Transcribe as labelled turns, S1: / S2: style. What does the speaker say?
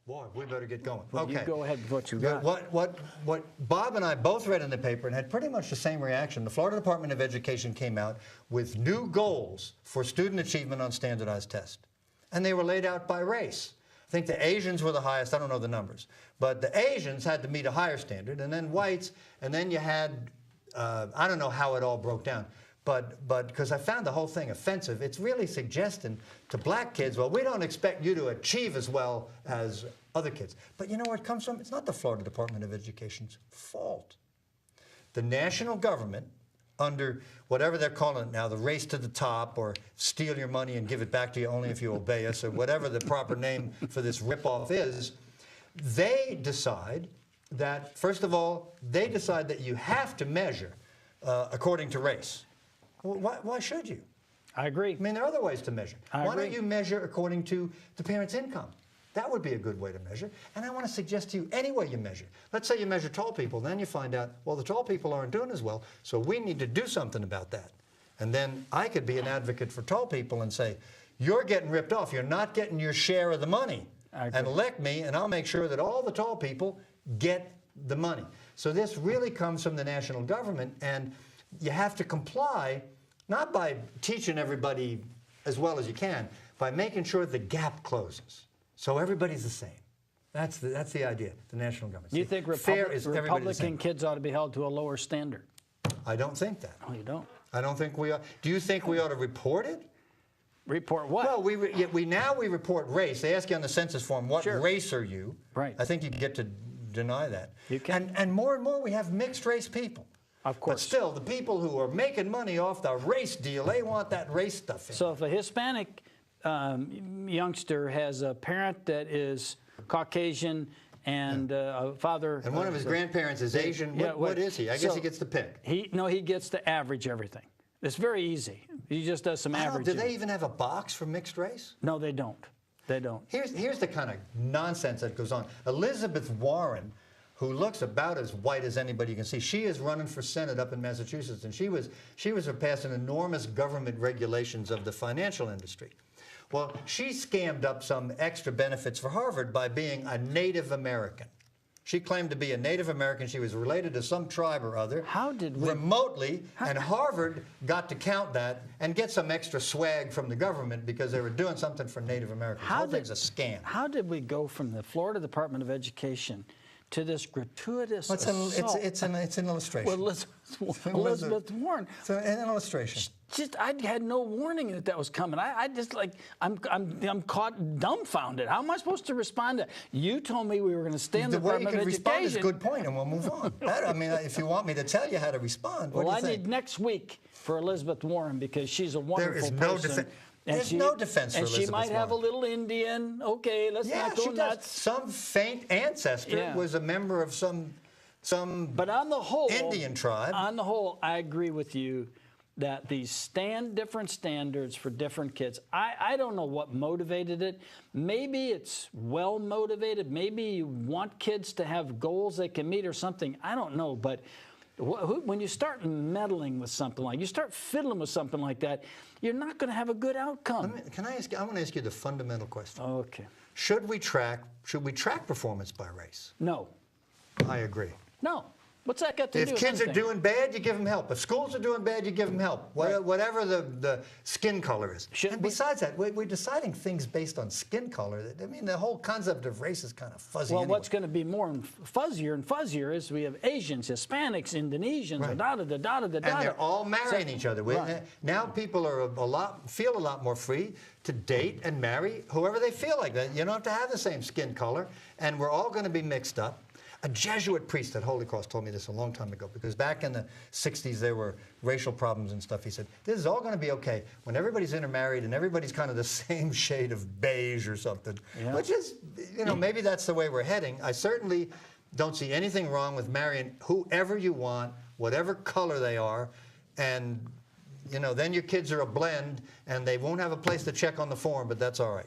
S1: Boy, we better get going.
S2: Well,
S1: okay.
S2: you go ahead with what you got.
S1: What Bob and I both read in the paper and had pretty much the same reaction. The Florida Department of Education came out with new goals for student achievement on standardized tests. And they were laid out by race. I think the Asians were the highest. I don't know the numbers. But the Asians had to meet a higher standard, and then whites, and then you had, I don't know how it all broke down. But because I found the whole thing offensive, it's really suggesting to black kids, well, we don't expect you to achieve as well as other kids. But you know where it comes from? It's not the Florida Department of Education's fault. The national government, under whatever they're calling it now, the race to the top, or steal your money and give it back to you only if you obey us, or whatever the proper name for this ripoff is, they decide that, first of all, they decide that you have to measure according to race. Well, why should you?
S2: I agree.
S1: I mean, there are other ways to measure. Why don't you measure according to the parent's income? That would be a good way to measure. And I want to suggest to you, any way you measure. Let's say you measure tall people, then you find out, well, the tall people aren't doing as well, so we need to do something about that. And then I could be an advocate for tall people and say, you're getting ripped off. You're not getting your share of the money. And elect me, and I'll make sure that all the tall people get the money. So this really comes from the national government, and you have to comply, not by teaching everybody as well as you can, by making sure the gap closes. So everybody's the same. That's the idea, the national government.
S2: You think Republican kids ought to be held to a lower standard?
S1: I don't think that.
S2: Oh, you don't?
S1: I don't think we ought. Do you think we ought to report it?
S2: Report what?
S1: Well, we report race. They ask you on the census form, what race are you?
S2: Right.
S1: I think you get to deny that.
S2: You can.
S1: And more we have mixed race people.
S2: Of course.
S1: But still, the people who are making money off the race deal, they want that race stuff in.
S2: So if a Hispanic youngster has a parent that is Caucasian and a father...
S1: And one of his grandparents is Asian, what is he? I guess he gets to pick.
S2: He gets to average everything. It's very easy. He just does some averaging.
S1: Do they even have a box for mixed race?
S2: No, they don't. They don't.
S1: Here's the kind of nonsense that goes on. Elizabeth Warren, who looks about as white as anybody you can see. She is running for Senate up in Massachusetts, and she was passing enormous government regulations of the financial industry. Well, she scammed up some extra benefits for Harvard by being a Native American. She claimed to be a Native American. She was related to some tribe or other.
S2: How did we...
S1: Remotely, and Harvard got to count that and get some extra swag from the government because they were doing something for Native Americans. The whole thing's a scam.
S2: How did we go from the Florida Department of Education to this gratuitous assault?
S1: It's an illustration.
S2: Well, Elizabeth Warren.
S1: It's an illustration.
S2: I had no warning that was coming. I'm caught dumbfounded. How am I supposed to respond to that? You told me we were going to stay in the Department of Education.
S1: The way you can respond is a good point, and we'll move on. I mean, if you want me to tell you how to respond, what do you think?
S2: Well, I need next week for Elizabeth Warren because she's a wonderful person.
S1: There's no defense for Elizabeth Warren.
S2: And she might have a little Indian. Okay, let's not go nuts.
S1: Some faint ancestor was a member of some
S2: but on the whole,
S1: Indian tribe.
S2: On the whole, I agree with you that these different standards for different kids, I don't know what motivated it. Maybe it's well motivated. Maybe you want kids to have goals they can meet or something. I don't know, but when you start meddling with something you start fiddling with something like that, you're not going to have a good outcome.
S1: I want to ask you the fundamental question.
S2: Okay.
S1: Should we track performance by race?
S2: No.
S1: I agree.
S2: No. What's that got to do with
S1: anything? If kids are doing bad, you give them help. If schools are doing bad, you give them help. Whatever the skin color is. And besides that, we're deciding things based on skin color. I mean, the whole concept of race is kind of fuzzy.
S2: Well, what's going to be more fuzzier and fuzzier is we have Asians, Hispanics, Indonesians, and
S1: they're all marrying each other. Now people are feel a lot more free to date and marry whoever they feel like. You don't have to have the same skin color, and we're all going to be mixed up. A Jesuit priest at Holy Cross told me this a long time ago, because back in the 60s there were racial problems and stuff. He said, this is all going to be okay when everybody's intermarried and everybody's kind of the same shade of beige or something, which is, maybe that's the way we're heading. I certainly don't see anything wrong with marrying whoever you want, whatever color they are, and, then your kids are a blend and they won't have a place to check on the form, but that's all right.